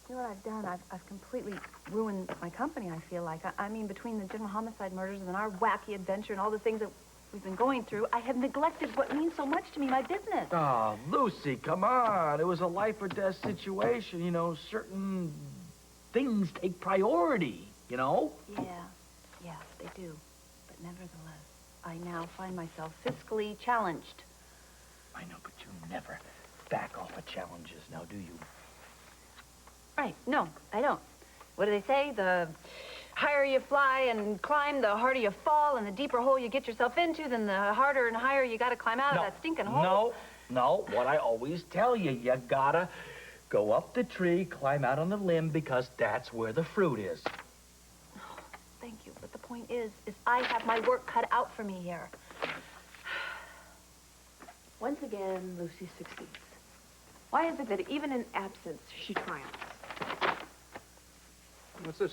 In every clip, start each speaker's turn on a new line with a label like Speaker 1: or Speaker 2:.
Speaker 1: You know what I've done? I've completely ruined my company, I feel like. I mean, between the general homicide murders and our wacky adventure and all the things that we've been going through, I have neglected what means so much to me, my business.
Speaker 2: Oh, Lucy, come on. It was a life or death situation. You know, certain things take priority, you know?
Speaker 1: Yeah, they do. But nevertheless, I now find myself fiscally challenged.
Speaker 2: I know, but you never back off of challenges, now do you?
Speaker 1: Right, no, I don't. What do they say? The higher you fly and climb, the harder you fall, and the deeper hole you get yourself into, then the harder and higher you gotta climb out of that stinking hole.
Speaker 2: No, what I always tell you, you gotta go up the tree, climb out on the limb, because that's where the fruit is.
Speaker 1: Oh, thank you, but the point is I have my work cut out for me here.
Speaker 3: Once again, Lucy succeeds. Why is it that even in absence, she triumphs?
Speaker 4: What's this?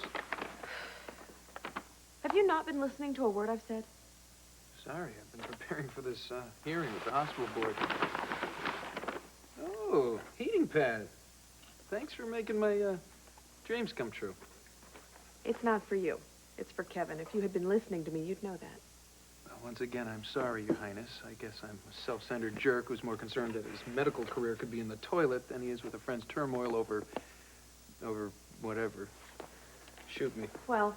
Speaker 3: Have you not been listening to a word I've said?
Speaker 4: Sorry, I've been preparing for this hearing with the hospital board. Oh, heating pad. Thanks for making my dreams come true.
Speaker 3: It's not for you. It's for Kevin. If you had been listening to me, you'd know that.
Speaker 4: Well, once again, I'm sorry, Your Highness. I guess I'm a self-centered jerk who's more concerned that his medical career could be in the toilet than he is with a friend's turmoil over whatever. Shoot me.
Speaker 3: Well,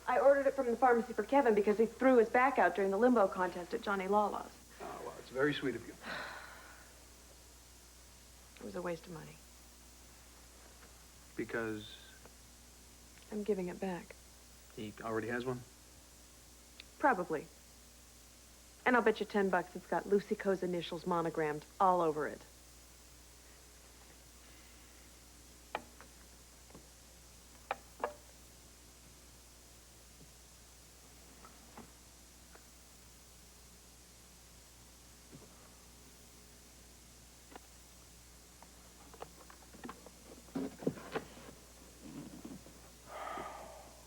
Speaker 3: I ordered it from the pharmacy for Kevin because he threw his back out during the limbo contest at Johnny Lawlaw's.
Speaker 4: Oh, well, it's very sweet of you.
Speaker 3: It was a waste of money.
Speaker 4: Because
Speaker 3: I'm giving it back.
Speaker 4: he already has one?
Speaker 3: Probably. And I'll bet you $10 it's got Lucy Coe's initials monogrammed all over it.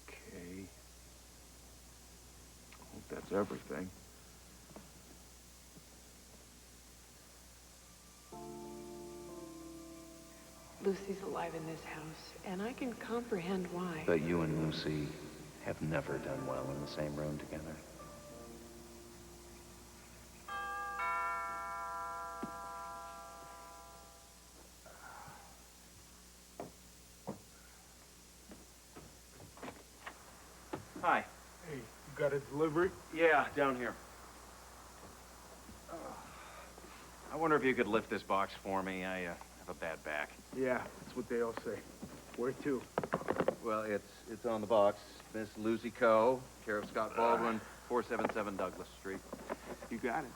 Speaker 2: Okay. I hope that's everything.
Speaker 3: Lucy's alive in this house, and I can comprehend why.
Speaker 5: But you and Lucy have never done well in the same room together.
Speaker 6: Hi.
Speaker 7: Hey, you got a delivery?
Speaker 6: Yeah, down here. I wonder if you could lift this box for me. I have a bad back.
Speaker 7: Yeah, that's what they all say. Where to?
Speaker 6: Well, it's on the box. Miss Lucy Coe, care of Scott Baldwin, 477 Douglas Street.
Speaker 7: You got it.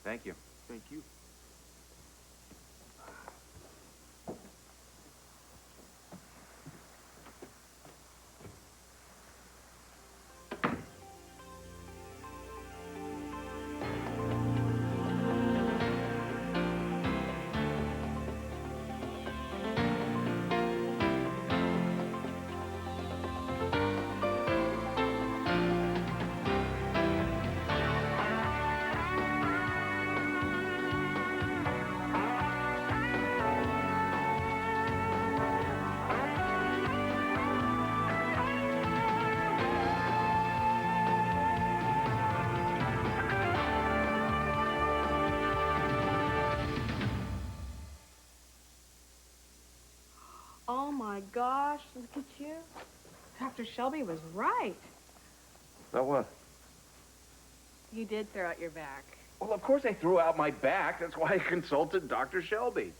Speaker 6: Thank you.
Speaker 7: Thank you.
Speaker 3: Oh my gosh, look at you. Dr. Shelby was right.
Speaker 6: About what?
Speaker 3: You did throw out your back.
Speaker 6: Well, of course I threw out my back. That's why I consulted Dr. Shelby.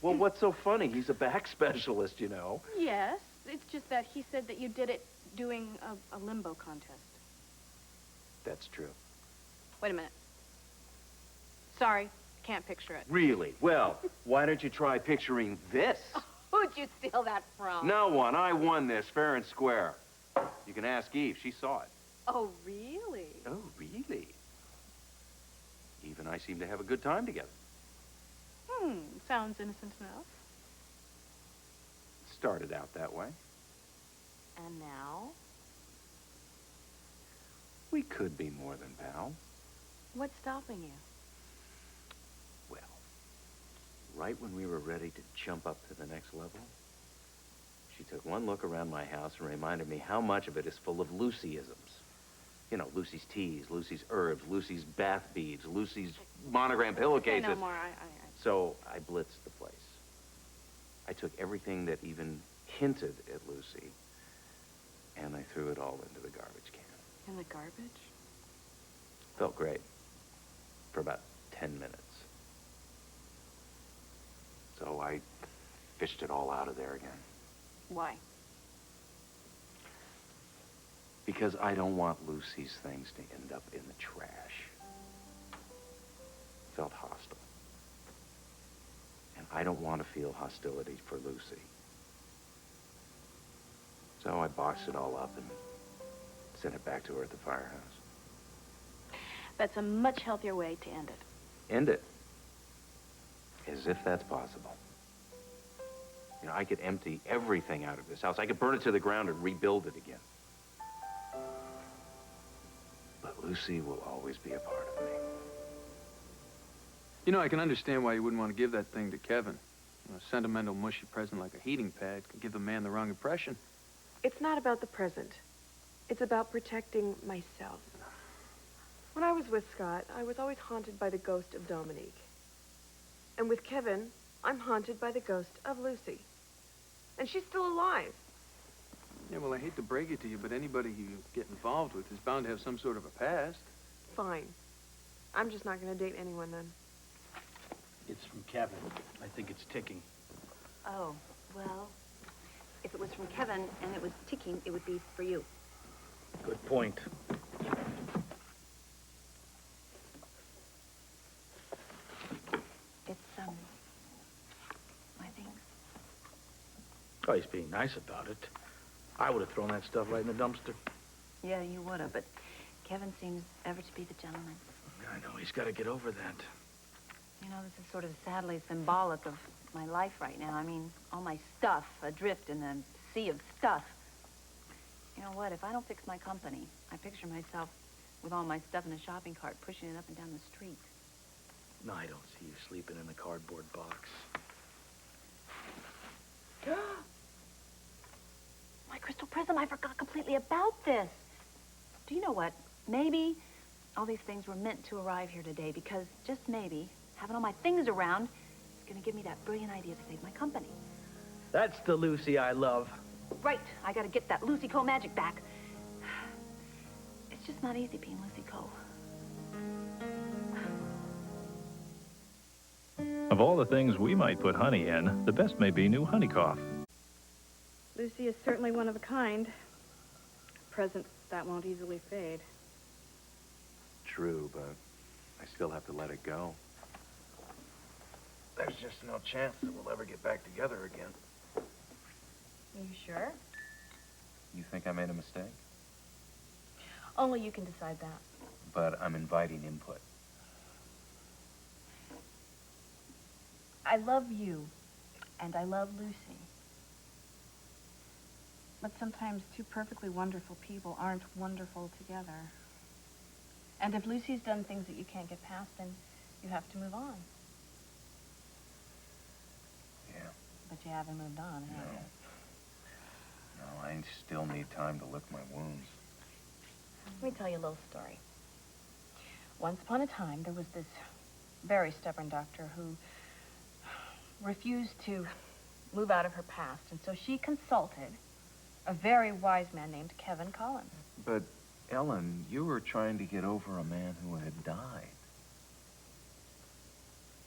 Speaker 6: Well, what's so funny? He's a back specialist, you know.
Speaker 8: Yes, it's just that he said that you did it doing a limbo contest.
Speaker 6: That's true.
Speaker 8: Wait a minute. Sorry, can't picture it.
Speaker 6: Really? Well, why don't you try picturing this?
Speaker 8: Who'd you steal that from?
Speaker 6: No one. I won this fair and square. You can ask Eve. She saw it.
Speaker 8: Oh, really?
Speaker 6: Oh, really? Eve and I seem to have a good time together.
Speaker 8: Sounds innocent enough.
Speaker 6: Started out that way.
Speaker 8: And now?
Speaker 6: We could be more than pals.
Speaker 8: What's stopping you?
Speaker 6: Well,
Speaker 5: right when we were ready to jump up to the next level, she took one look around my house and reminded me how much of it is full of Lucyisms. You know, Lucy's teas, Lucy's herbs, Lucy's bath beads, Lucy's monogram
Speaker 8: Say
Speaker 5: pillowcases.
Speaker 8: no more.
Speaker 5: So I blitzed the place. I took everything that even hinted at Lucy, and I threw it all into the garbage can.
Speaker 8: In the garbage?
Speaker 5: Felt great. For about 10 minutes. So I fished it all out of there again.
Speaker 8: Why?
Speaker 5: Because I don't want Lucy's things to end up in the trash. Felt hostile. And I don't want to feel hostility for Lucy. So I boxed it all up and sent it back to her at the firehouse.
Speaker 8: That's a much healthier way to end it.
Speaker 5: End it. As if that's possible. You know, I could empty everything out of this house. I could burn it to the ground and rebuild it again. But Lucy will always be a part of me.
Speaker 4: You know, I can understand why you wouldn't want to give that thing to Kevin. You know, a sentimental, mushy present like a heating pad can give the man the wrong impression.
Speaker 3: It's not about the present. It's about protecting myself. When I was with Scott, I was always haunted by the ghost of Dominique. And with Kevin, I'm haunted by the ghost of Lucy. And she's still alive.
Speaker 4: Yeah, well, I hate to break it to you, but anybody you get involved with is bound to have some sort of a past.
Speaker 3: Fine. I'm just not going to date anyone then.
Speaker 2: It's from Kevin. I think it's ticking.
Speaker 1: Oh, well, if it was from Kevin and it was ticking, it would be for you.
Speaker 2: Good point.
Speaker 1: It's, my things.
Speaker 2: Oh, he's being nice about it. I would have thrown that stuff right in the dumpster.
Speaker 1: Yeah, you would have, but Kevin seems ever to be the gentleman.
Speaker 2: I know, he's got to get over that.
Speaker 1: You know, this is sort of sadly symbolic of my life right now. I mean, all my stuff adrift in a sea of stuff. You know what? If I don't fix my company, I picture myself with all my stuff in a shopping cart, pushing it up and down the street.
Speaker 2: No, I don't see you sleeping in a cardboard box.
Speaker 1: My crystal prism, I forgot completely about this. Do you know what? Maybe all these things were meant to arrive here today because just maybe having all my things around is going to give me that brilliant idea to save my company.
Speaker 2: That's the Lucy I love.
Speaker 1: Right. I got to get that Lucy Coe magic back. It's just not easy being Lucy Coe.
Speaker 9: Of all the things we might put honey in, the best may be new honey cough.
Speaker 8: Lucy is certainly one of a kind. A present that won't easily fade.
Speaker 5: True, but I still have to let it go.
Speaker 6: There's just no chance that we'll ever get back together again.
Speaker 8: Are you sure?
Speaker 5: You think I made a mistake?
Speaker 8: Only you can decide that.
Speaker 5: But I'm inviting input.
Speaker 8: I love you, and I love Lucy. But sometimes two perfectly wonderful people aren't wonderful together. And if Lucy's done things that you can't get past, then you have to move on.
Speaker 5: Yeah.
Speaker 8: But you haven't moved on, have you?
Speaker 5: No, I still need time to lick my wounds.
Speaker 8: Let me tell you a little story. Once upon a time, there was this very stubborn doctor who refused to move out of her past, and so she consulted a very wise man named Kevin Collins.
Speaker 5: But, Ellen, you were trying to get over a man who had died.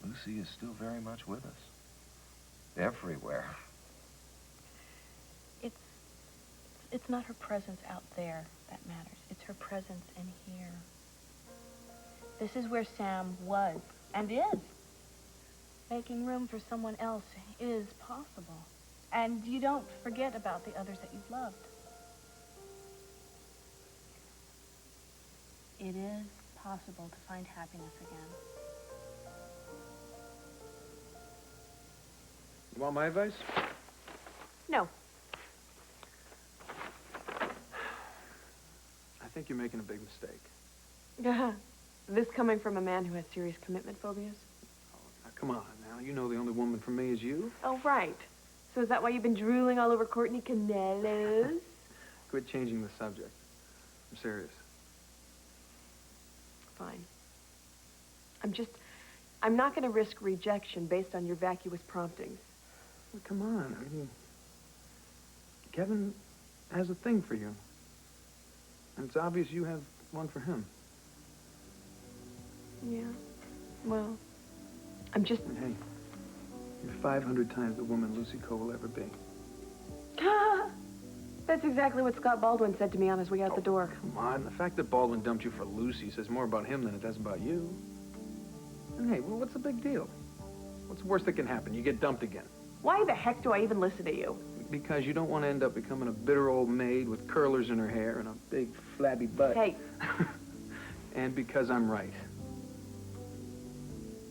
Speaker 5: Lucy is still very much with us. Everywhere.
Speaker 8: It's not her presence out there that matters. It's her presence in here. This is where Sam was and is. Making room for someone else is possible. And you don't forget about the others that you've loved. It is possible to find happiness again.
Speaker 4: You want my advice?
Speaker 3: No.
Speaker 4: I think you're making a big mistake.
Speaker 3: This coming from a man who has serious commitment phobias?
Speaker 4: Oh, now, come on, Now, you know the only woman for me is you.
Speaker 3: Oh, right. So is that why you've been drooling all over Courtney Canelos?
Speaker 4: Quit changing the subject. I'm serious.
Speaker 3: Fine. I'm not going to risk rejection based on your vacuous promptings.
Speaker 4: Well, come on. I mean, Kevin has a thing for you. And it's obvious you have one for him.
Speaker 3: Yeah. Well, I'm just...
Speaker 4: And hey, you're 500 times the woman Lucy Coe will ever be.
Speaker 3: That's exactly what Scott Baldwin said to me on his way out the door.
Speaker 4: Come on, the fact that Baldwin dumped you for Lucy says more about him than it does about you. And hey, well, what's the big deal? What's the worst that can happen? You get dumped again.
Speaker 3: Why the heck do I even listen to you?
Speaker 4: Because you don't want to end up becoming a bitter old maid with curlers in her hair and a big flabby butt.
Speaker 3: Hey.
Speaker 4: And because I'm right.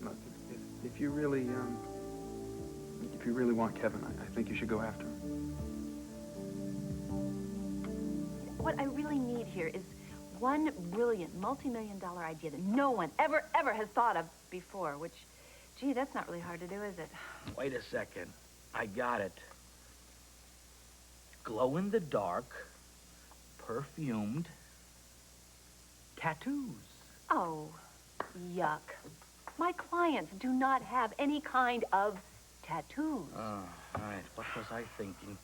Speaker 4: Look, if you really want Kevin, I think you should go after him.
Speaker 1: What I really need here is one brilliant, multi-million-dollar idea that no one ever has thought of before, which, gee, that's not really hard to do, is it?
Speaker 2: Wait a second. I got it. Glow-in-the-dark, perfumed tattoos.
Speaker 1: Oh, yuck. My clients do not have any kind of tattoos.
Speaker 2: Oh, all right. What was I thinking?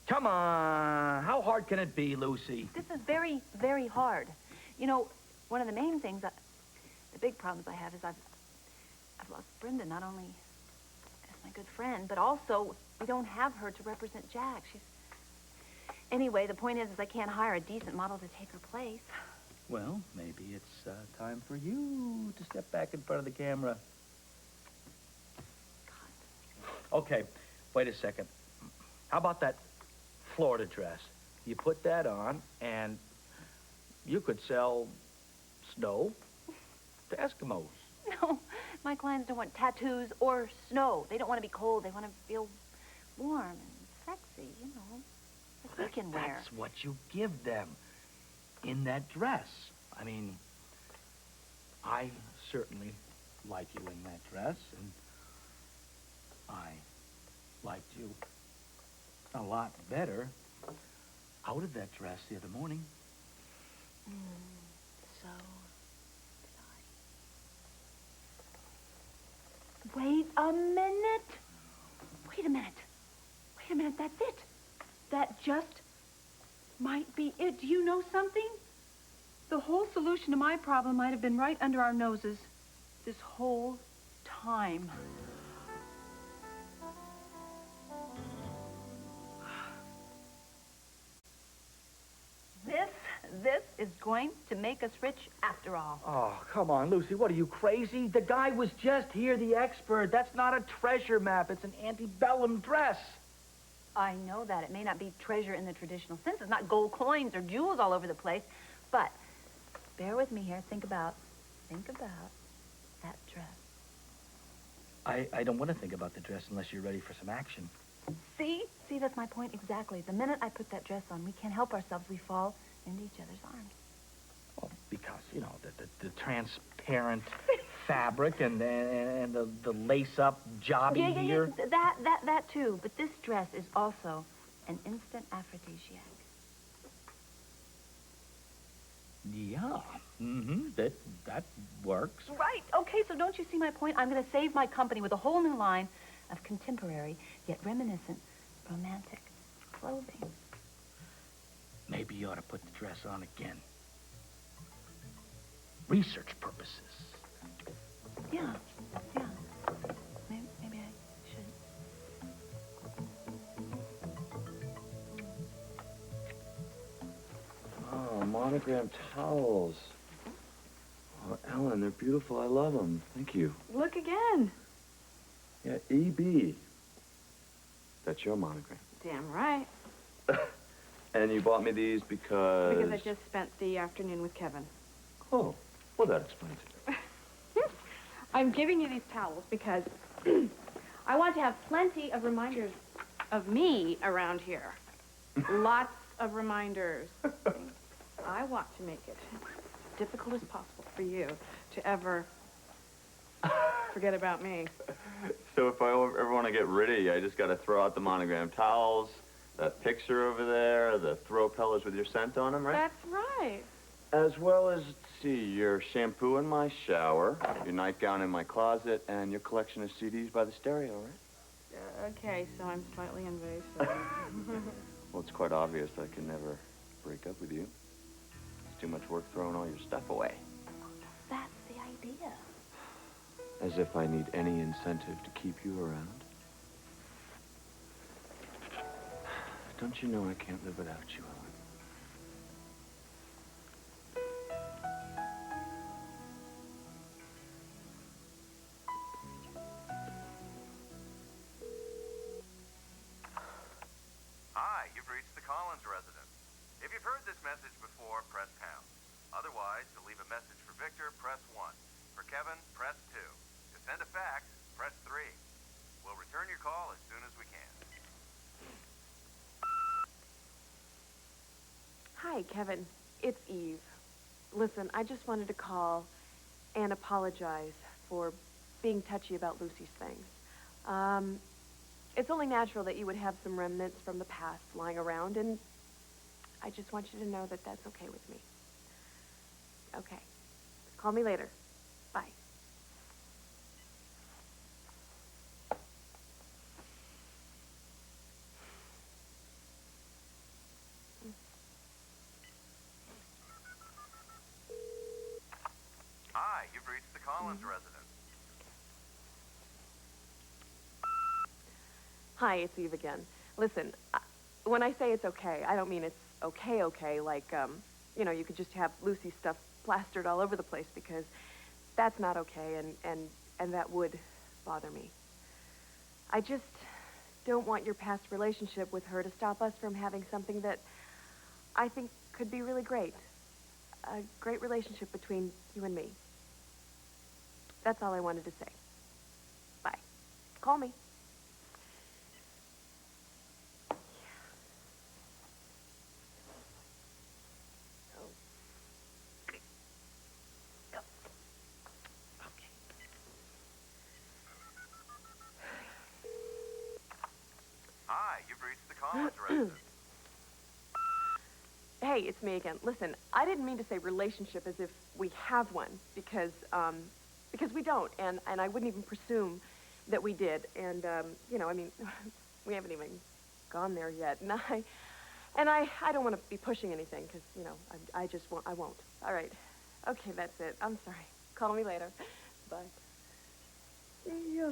Speaker 2: Come on. How hard can it be, Lucy?
Speaker 1: This is very, very hard. You know, one of the main things, the big problems I have is I've lost Brenda, not only as my good friend, but also we don't have her to represent Jack. Anyway, the point is I can't hire a decent model to take her place.
Speaker 2: Well, maybe it's time for you to step back in front of the camera. Okay, wait a second. How about that Florida dress? You put that on, and you could sell snow to Eskimos.
Speaker 1: No, my clients don't want tattoos or snow. They don't want to be cold. They want to feel warm and sexy, you know, like we can wear.
Speaker 2: That's what you give them in that dress. I mean, I certainly like you in that dress, and I liked you a lot better out of that dress the other morning.
Speaker 1: So did I. Wait a minute. Wait a minute. Wait a minute. That's it. That just might be it. Do you know something? The whole solution to my problem might have been right under our noses this whole time. This is going to make us rich after all.
Speaker 2: Oh, come on, Lucy. What are you, crazy? The guy was just here, the expert. That's not a treasure map. It's an antebellum dress.
Speaker 1: I know that. It may not be treasure in the traditional sense. It's not gold coins or jewels all over the place. But bear with me here. Think about that dress.
Speaker 2: I don't want to think about the dress unless you're ready for some action.
Speaker 1: See, that's my point exactly. The minute I put that dress on, we can't help ourselves. We fall into each other's arms.
Speaker 2: Well, because, you know, the transparent fabric and the lace-up jobby here.
Speaker 1: That too. But this dress is also an instant aphrodisiac.
Speaker 2: Yeah. Mm-hmm. That works.
Speaker 1: Right. Okay, so don't you see my point? I'm going to save my company with a whole new line of contemporary, yet reminiscent, romantic clothing.
Speaker 2: Maybe you ought to put the dress on again. Research purposes.
Speaker 1: Yeah. Maybe I should.
Speaker 6: Oh, monogram towels. Oh, Ellen, they're beautiful. I love them. Thank you.
Speaker 3: Look again.
Speaker 6: Yeah, E.B. That's your monogram.
Speaker 3: Damn right.
Speaker 6: And you bought me these because...
Speaker 3: Because I just spent the afternoon with Kevin.
Speaker 6: Oh, well, that explains it.
Speaker 3: I'm giving you these towels because I want to have plenty of reminders of me around here. Lots of reminders. I want to make it as difficult as possible for you to ever forget about me.
Speaker 6: So if I ever want to get rid of you, I just got to throw out the monogram towels, that picture over there, the throw pillows with your scent on them, right?
Speaker 3: That's right.
Speaker 6: As well as, let's see, your shampoo in my shower, your nightgown in my closet, and your collection of CDs by the stereo, right?
Speaker 3: Okay, so I'm slightly invasive.
Speaker 6: Well, it's quite obvious I can never break up with you. It's too much work throwing all your stuff away.
Speaker 8: That's the idea.
Speaker 6: As if I need any incentive to keep you around. Don't you know I can't live without you, Ellen?
Speaker 5: Hi, you've reached the Collins residence. If you've heard this message before, press pound. Otherwise, to leave a message for Victor, press 1. For Kevin, press 2. To send a fax, press 3. We'll return your call as soon as we can.
Speaker 3: Hi, Kevin. It's Eve. Listen, I just wanted to call and apologize for being touchy about Lucy's things. It's only natural that you would have some remnants from the past lying around, and I just want you to know that that's okay with me. Okay. Call me later. Bye.
Speaker 5: Hi, you've reached the Collins residence.
Speaker 3: Hi, it's Eve again. Listen, when I say it's okay, I don't mean it's okay, like, you know, you could just have Lucy's stuff plastered all over the place, because that's not okay, and that would bother me. I just don't want your past relationship with her to stop us from having something that I think could be really great. A great relationship between you and me. That's all I wanted to say. Bye. Call me.
Speaker 5: Hi, you've reached the Collins residence.
Speaker 3: Hey, it's me again. Listen, I didn't mean to say relationship as if we have one, because we don't, and I wouldn't even presume that we did. And, you know, I mean, we haven't even gone there yet. And I don't want to be pushing anything, because, you know, I just won't. I won't. All right. Okay, that's it. I'm sorry. Call me later. Bye. Yeah. No.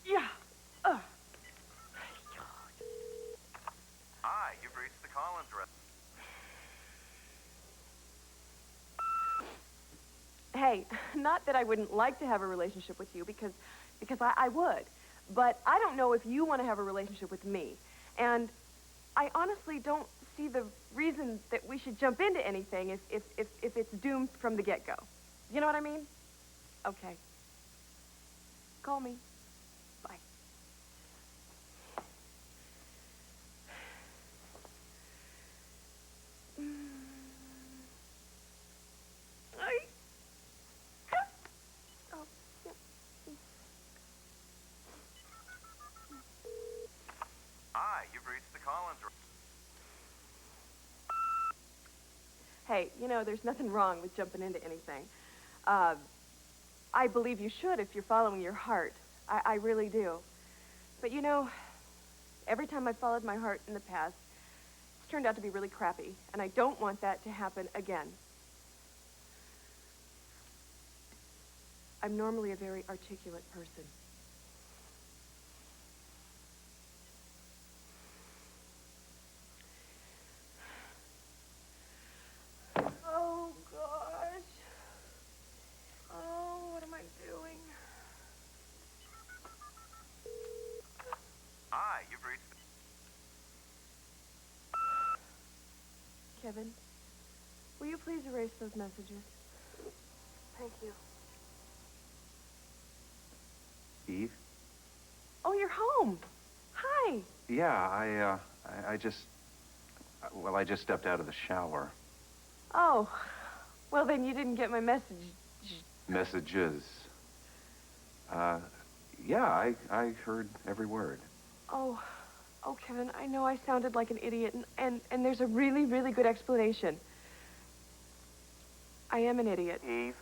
Speaker 3: Yeah.
Speaker 5: Hi, you've reached the Collins residence.
Speaker 3: Hey, not that I wouldn't like to have a relationship with you, because I would. But I don't know if you want to have a relationship with me. And I honestly don't see the reason that we should jump into anything if it's doomed from the get-go. You know what I mean? Okay. Call me. Bye.
Speaker 5: Hi, you've reached the Collins residence.
Speaker 3: Hey, you know, there's nothing wrong with jumping into anything. I believe you should if you're following your heart. I really do. But, you know, every time I followed my heart in the past, it's turned out to be really crappy, and I don't want that to happen again. I'm normally a very articulate person. Oh, gosh. Oh, what am I doing?
Speaker 5: Hi, you've reached the...
Speaker 3: Kevin, will you please erase those messages? Thank you.
Speaker 5: Eve?
Speaker 3: Oh, you're home. Hi. Hi.
Speaker 6: Yeah, I just stepped out of the shower.
Speaker 3: Oh, well then you didn't get my message.
Speaker 6: Messages. Yeah, I heard every word.
Speaker 3: Oh, Kevin, I know I sounded like an idiot, and there's a really, really good explanation. I am an idiot.
Speaker 6: Eve,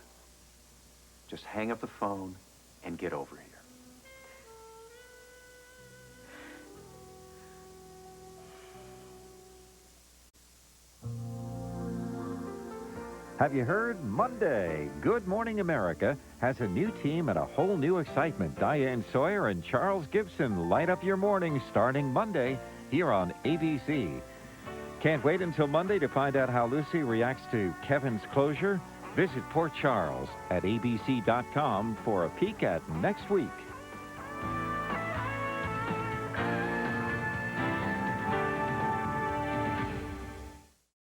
Speaker 6: just hang up the phone and get over here.
Speaker 10: Have you heard? Monday, Good Morning America has a new team and a whole new excitement. Diane Sawyer and Charles Gibson light up your morning starting Monday here on ABC. Can't wait until Monday to find out how Lucy reacts to Kevin's closure? Visit Port Charles at abc.com for a peek at next week.